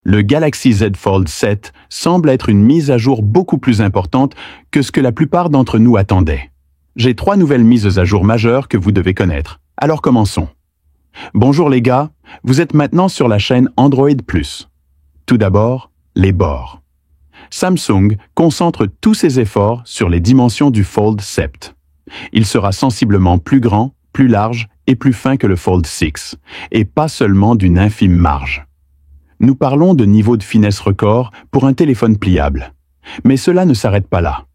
Le Galaxy Z Fold 7 semble être une mise à jour beaucoup plus importante que ce que la plupart d'entre nous attendaient. J'ai 3 nouvelles mises à jour majeures que vous devez connaître. Alors commençons. Bonjour les gars, vous êtes maintenant sur la chaîne Android+. Tout d'abord, les bords. Samsung concentre tous ses efforts sur les dimensions du Fold 7. Il sera sensiblement plus grand, plus large et plus fin que le Fold 6, et pas seulement d'une infime marge. Nous parlons de niveau de finesse record pour un téléphone pliable. Mais cela ne s'arrête pas là.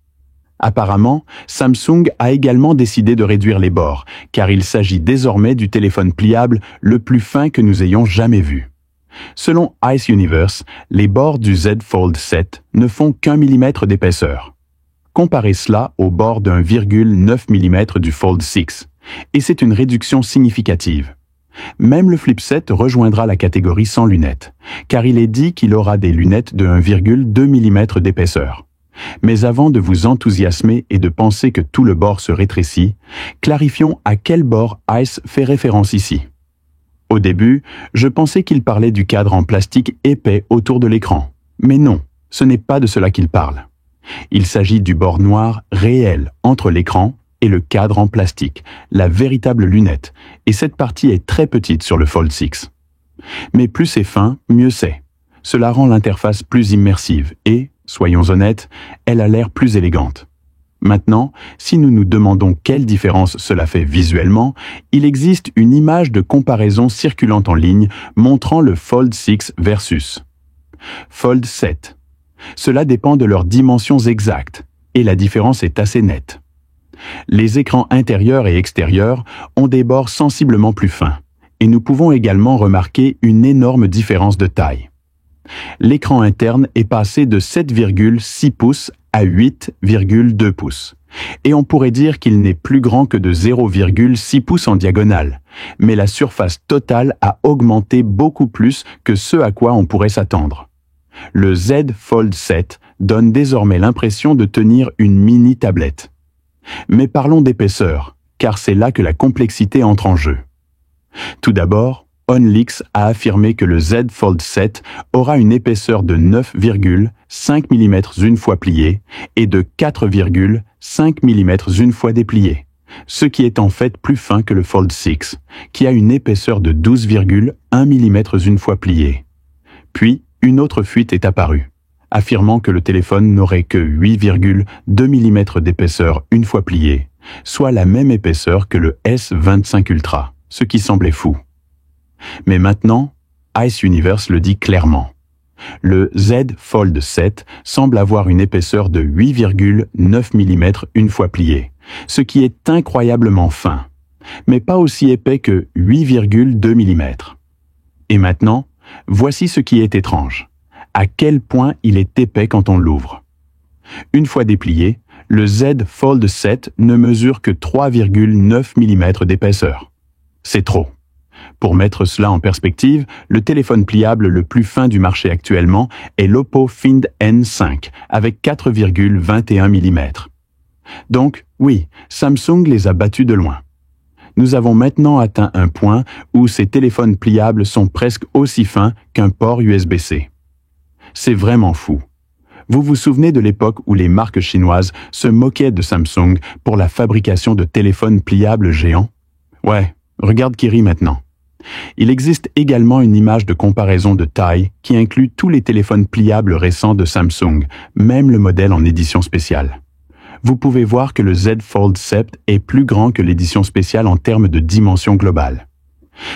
Apparemment, Samsung a également décidé de réduire les bords, car il s'agit désormais du téléphone pliable le plus fin que nous ayons jamais vu. Selon Ice Universe, les bords du Z Fold 7 ne font qu'1 mm d'épaisseur. Comparez cela aux bords de 1,9 mm du Fold 6, et c'est une réduction significative. Même le Flip 7 rejoindra la catégorie sans lunettes, car il est dit qu'il aura des lunettes de 1,2 mm d'épaisseur. Mais avant de vous enthousiasmer et de penser que tout le bord se rétrécit, clarifions à quel bord Ice fait référence ici. Au début, je pensais qu'il parlait du cadre en plastique épais autour de l'écran. Mais non, ce n'est pas de cela qu'il parle. Il s'agit du bord noir réel entre l'écran et le cadre en plastique, la véritable lunette, et cette partie est très petite sur le Fold 6. Mais plus c'est fin, mieux c'est. Cela rend l'interface plus immersive et, soyons honnêtes, elle a l'air plus élégante. Maintenant, si nous nous demandons quelle différence cela fait visuellement, il existe une image de comparaison circulante en ligne montrant le Fold 6 versus Fold 7. Cela dépend de leurs dimensions exactes, et la différence est assez nette. Les écrans intérieurs et extérieurs ont des bords sensiblement plus fins, et nous pouvons également remarquer une énorme différence de taille. L'écran interne est passé de 7,6 pouces à 8,2 pouces, et on pourrait dire qu'il n'est plus grand que de 0,6 pouces en diagonale, mais la surface totale a augmenté beaucoup plus que ce à quoi on pourrait s'attendre. Le Z Fold 7 donne désormais l'impression de tenir une mini-tablette. Mais parlons d'épaisseur, car c'est là que la complexité entre en jeu. Tout d'abord, OnLeaks a affirmé que le Z Fold 7 aura une épaisseur de 9,5 mm une fois plié et de 4,5 mm une fois déplié, ce qui est en fait plus fin que le Fold 6, qui a une épaisseur de 12,1 mm une fois plié. Puis, une autre fuite est apparue, affirmant que le téléphone n'aurait que 8,2 mm d'épaisseur une fois plié, soit la même épaisseur que le S25 Ultra, ce qui semblait fou. Mais maintenant, Ice Universe le dit clairement. Le Z Fold 7 semble avoir une épaisseur de 8,9 mm une fois plié, ce qui est incroyablement fin, mais pas aussi épais que 8,2 mm. Et maintenant, voici ce qui est étrange. À quel point il est épais quand on l'ouvre. Une fois déplié, le Z Fold 7 ne mesure que 3,9 mm d'épaisseur. C'est trop. Pour mettre cela en perspective, le téléphone pliable le plus fin du marché actuellement est l'Oppo Find N5 avec 4,21 mm. Donc, oui, Samsung les a battus de loin. Nous avons maintenant atteint un point où ces téléphones pliables sont presque aussi fins qu'un port USB-C. C'est vraiment fou. Vous vous souvenez de l'époque où les marques chinoises se moquaient de Samsung pour la fabrication de téléphones pliables géants? Ouais, regarde qui rit maintenant. Il existe également une image de comparaison de taille qui inclut tous les téléphones pliables récents de Samsung, même le modèle en édition spéciale. Vous pouvez voir que le Z Fold 7 est plus grand que l'édition spéciale en termes de dimension globale.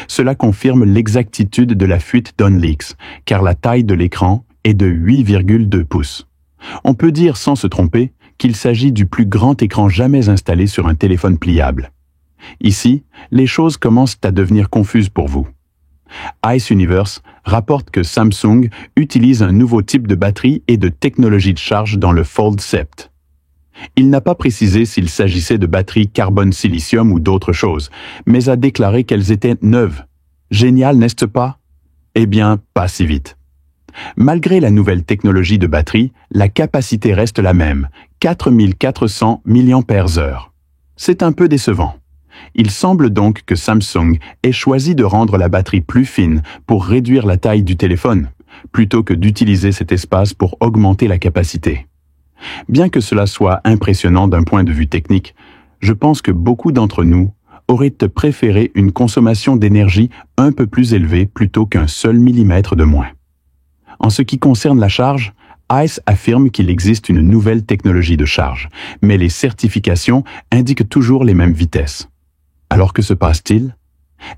Cela confirme l'exactitude de la fuite d'OnLeaks, car la taille de l'écran est de 8,2 pouces. On peut dire sans se tromper qu'il s'agit du plus grand écran jamais installé sur un téléphone pliable. Ici, les choses commencent à devenir confuses pour vous. Ice Universe rapporte que Samsung utilise un nouveau type de batterie et de technologie de charge dans le Fold 7. Il n'a pas précisé s'il s'agissait de batteries carbone-silicium ou d'autres choses, mais a déclaré qu'elles étaient neuves. Génial, n'est-ce pas? Eh bien, pas si vite. Malgré la nouvelle technologie de batterie, la capacité reste la même, 4400 mAh. C'est un peu décevant. Il semble donc que Samsung ait choisi de rendre la batterie plus fine pour réduire la taille du téléphone, plutôt que d'utiliser cet espace pour augmenter la capacité. Bien que cela soit impressionnant d'un point de vue technique, je pense que beaucoup d'entre nous auraient préféré une consommation d'énergie un peu plus élevée plutôt qu'un seul millimètre de moins. En ce qui concerne la charge, ICE affirme qu'il existe une nouvelle technologie de charge, mais les certifications indiquent toujours les mêmes vitesses. Alors que se passe-t-il?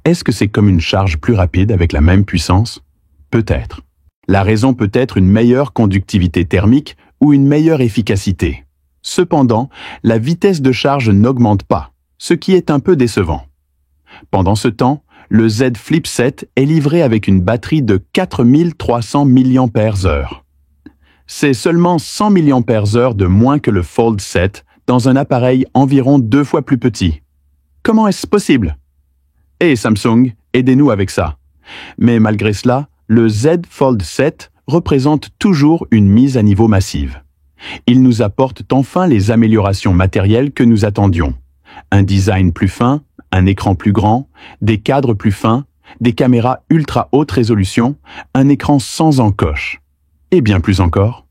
Est-ce que c'est comme une charge plus rapide avec la même puissance? Peut-être. La raison peut être une meilleure conductivité thermique ou une meilleure efficacité. Cependant, la vitesse de charge n'augmente pas, ce qui est un peu décevant. Pendant ce temps, le Z Flip 7 est livré avec une batterie de 4300 mAh. C'est seulement 100 mAh de moins que le Fold 7 dans un appareil environ 2 fois plus petit. Comment est-ce possible? Et Samsung, aidez-nous avec ça. Mais malgré cela, le Z Fold 7 représente toujours une mise à niveau massive. Il nous apporte enfin les améliorations matérielles que nous attendions. Un design plus fin, un écran plus grand, des cadres plus fins, des caméras ultra haute résolution, un écran sans encoche. Et bien plus encore.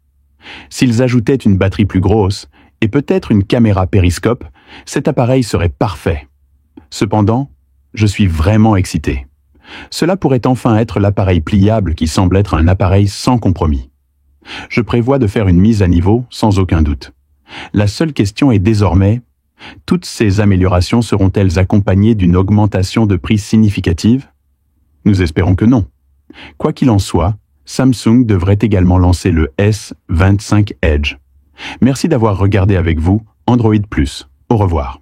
S'ils ajoutaient une batterie plus grosse et peut-être une caméra périscope, cet appareil serait parfait. Cependant, je suis vraiment excité. Cela pourrait enfin être l'appareil pliable qui semble être un appareil sans compromis. Je prévois de faire une mise à niveau sans aucun doute. La seule question est désormais, toutes ces améliorations seront-elles accompagnées d'une augmentation de prix significative? Nous espérons que non. Quoi qu'il en soit, Samsung devrait également lancer le S25 Edge. Merci d'avoir regardé avec vous Android+. Au revoir.